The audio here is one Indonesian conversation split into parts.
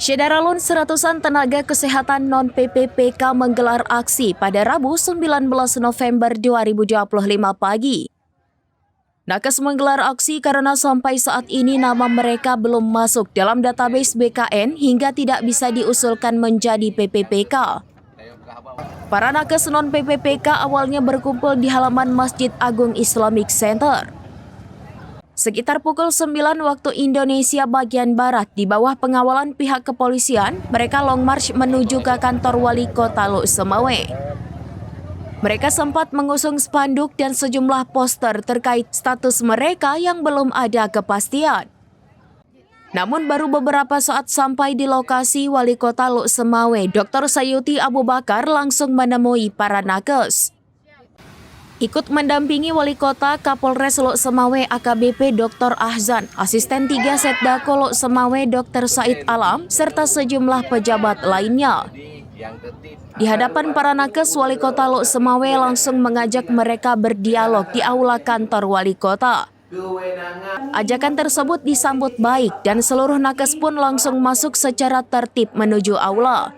Syederalun seratusan tenaga kesehatan non-PPPK menggelar aksi pada Rabu 19 November 2025 pagi. Nakes menggelar aksi karena sampai saat ini nama mereka belum masuk dalam database BKN hingga tidak bisa diusulkan menjadi PPPK. Para nakes non-PPPK awalnya berkumpul di halaman Masjid Agung Islamic Center. Sekitar pukul 9 waktu Indonesia bagian Barat, di bawah pengawalan pihak kepolisian, mereka long march menuju ke kantor Wali Kota Lok Sumawe. Mereka sempat mengusung spanduk dan sejumlah poster terkait status mereka yang belum ada kepastian. Namun baru beberapa saat sampai di lokasi, Wali Kota Lok Sumawe, Dr. Sayuti Abu Bakar langsung menemui para nakes. Ikut mendampingi Wali Kota Kapolres Lok Sumawe AKBP Dr. Ahzan, Asisten 3 Setdako Lok Sumawe Dr. Said Alam, serta sejumlah pejabat lainnya. Di hadapan para nakes, Wali Kota Lok Sumawe langsung mengajak mereka berdialog di aula kantor Wali Kota. Ajakan tersebut disambut baik dan seluruh nakes pun langsung masuk secara tertib menuju aula.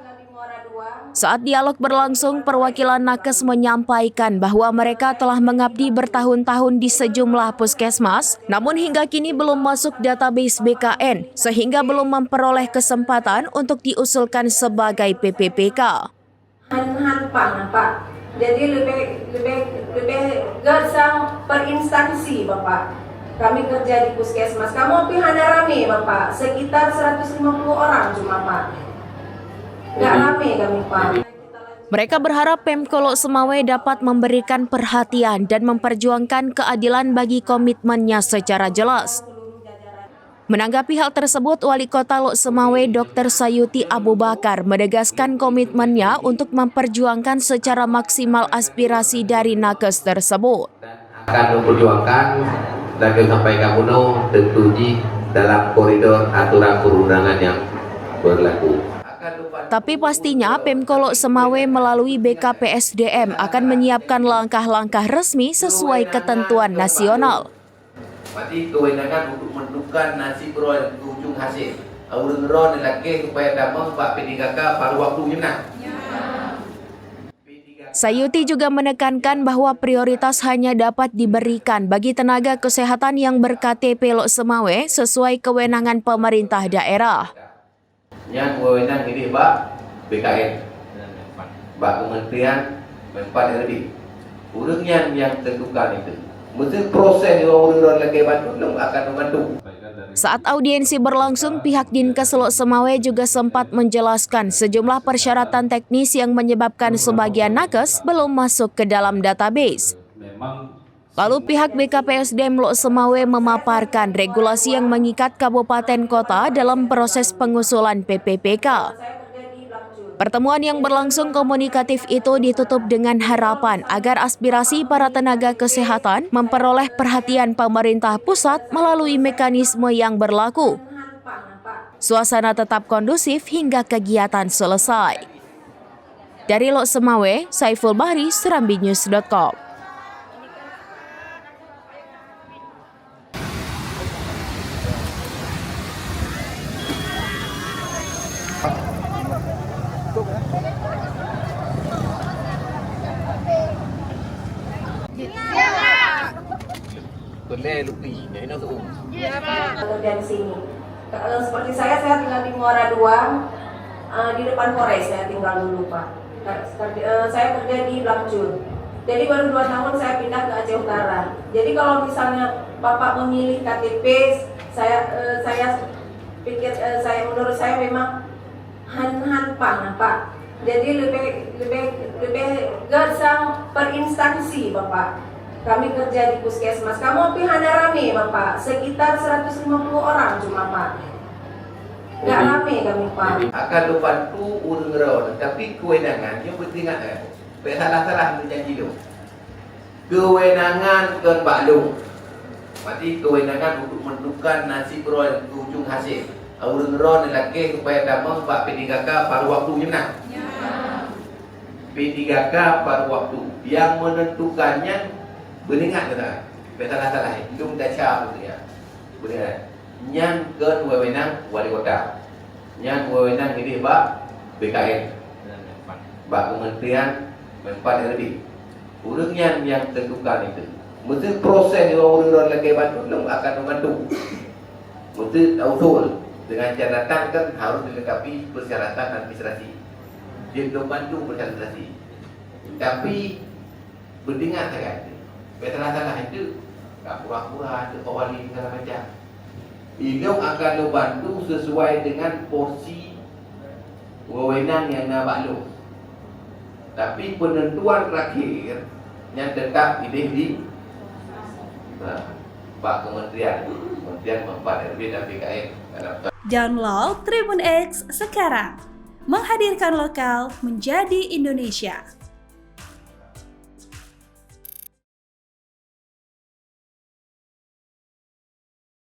Saat dialog berlangsung, perwakilan nakes menyampaikan bahwa mereka telah mengabdi bertahun-tahun di sejumlah puskesmas, namun hingga kini belum masuk database BKN, sehingga belum memperoleh kesempatan untuk diusulkan sebagai PPPK. Pak. Jadi lebih gersang per instansi, Bapak. Kami kerja di puskesmas. Kamu pihana rame, Bapak. Sekitar 150 orang cuma, Pak. Nggak rame kami, Pak. Mereka berharap Pemko Lok Sumawe dapat memberikan perhatian dan memperjuangkan keadilan bagi komitmennya secara jelas. Menanggapi hal tersebut, Wali Kota Lok Sumawe Dr. Sayuti Abu Bakar menegaskan komitmennya untuk memperjuangkan secara maksimal aspirasi dari nakes tersebut. Akan memperjuangkan dan disampaikan UNO tentu dalam koridor aturan perundangan yang berlaku. Tapi pastinya Pemko Lok Sumawe melalui BKPSDM akan menyiapkan langkah-langkah resmi sesuai ketentuan nasional. Mati kewenangan untuk menentukan nasib roh ujung hasil. Orang roh lelaki supaya damang Pak P3K pada waktunya nak. Sayuti juga menekankan bahwa prioritas hanya dapat diberikan bagi tenaga kesehatan yang ber-KTP Lok Sumawe sesuai kewenangan pemerintah daerah. Yang wewenang ini Pak BKN, Pak Kementerian Menpan RD. Orang yang tentukan itu. Mesti proses orang lagi bantu belum akan membantu. Saat audiensi berlangsung, pihak Dinkes Lok Sumawe juga sempat menjelaskan sejumlah persyaratan teknis yang menyebabkan sebagian nakes belum masuk ke dalam database. Lalu pihak BKPSDM Lok Sumawe memaparkan regulasi yang mengikat kabupaten kota dalam proses pengusulan PPPK. Pertemuan yang berlangsung komunikatif itu ditutup dengan harapan agar aspirasi para tenaga kesehatan memperoleh perhatian pemerintah pusat melalui mekanisme yang berlaku. Suasana tetap kondusif hingga kegiatan selesai. Dari Lok Sumawe, Saiful Bahri, serambinews.com. Boleh lupi, jadi nak tu. Ya, Pak. Kerja di sini. Seperti saya tinggal di Muara 2, di depan Polres saya tinggal dulu, Pak. Saya kerja di Blangcur. Jadi baru 2 tahun saya pindah ke Aceh Utara. Jadi kalau misalnya Bapak memilih KTP, saya pikir menurut saya memang Pak. Jadi lebih gersang per instansi, Bapak. Kami kerja di puskesmas. Kamu pihana rame, Bapak. Sekitar 150 orang cuma, Pak. Nggak rame kami, Pak. Akan membantu orang-orang, tapi kewenangan yang penting kan. Salah-salah janji tu. Kewenangan ke Pak Long. Mati kewenangan untuk menentukan nasib roh ujung hasil. Orang-orang lelaki supaya damang Pak P3K pada waktunya nak. P3K pada waktu. Yang menentukannya beningat kata. Salah-salah. Itu minta cara tu ya. Benar. Yang kewenangan wali kota. Yang kewenangan ini Pak BKN. Pak Kementerian Menpan RB. Urusnya yang tentukan itu. Mesti proses yang orang lagi bantu belum akan membantu. Mesti usul dengan catatan kan harus dilengkapi persyaratan administrasi. Dia belum bantu persyaratan. Tapi berdengar saya kata, salah itu tak pura-pura itu wali segala macam. Beliau akan membantu sesuai dengan porsi wewenang yang nak maklum. Tapi penentuan terakhir yang tetap ini di Pak Kementerian Menpan RB dan BKN. Download Tribun X sekarang, menghadirkan lokal menjadi Indonesia.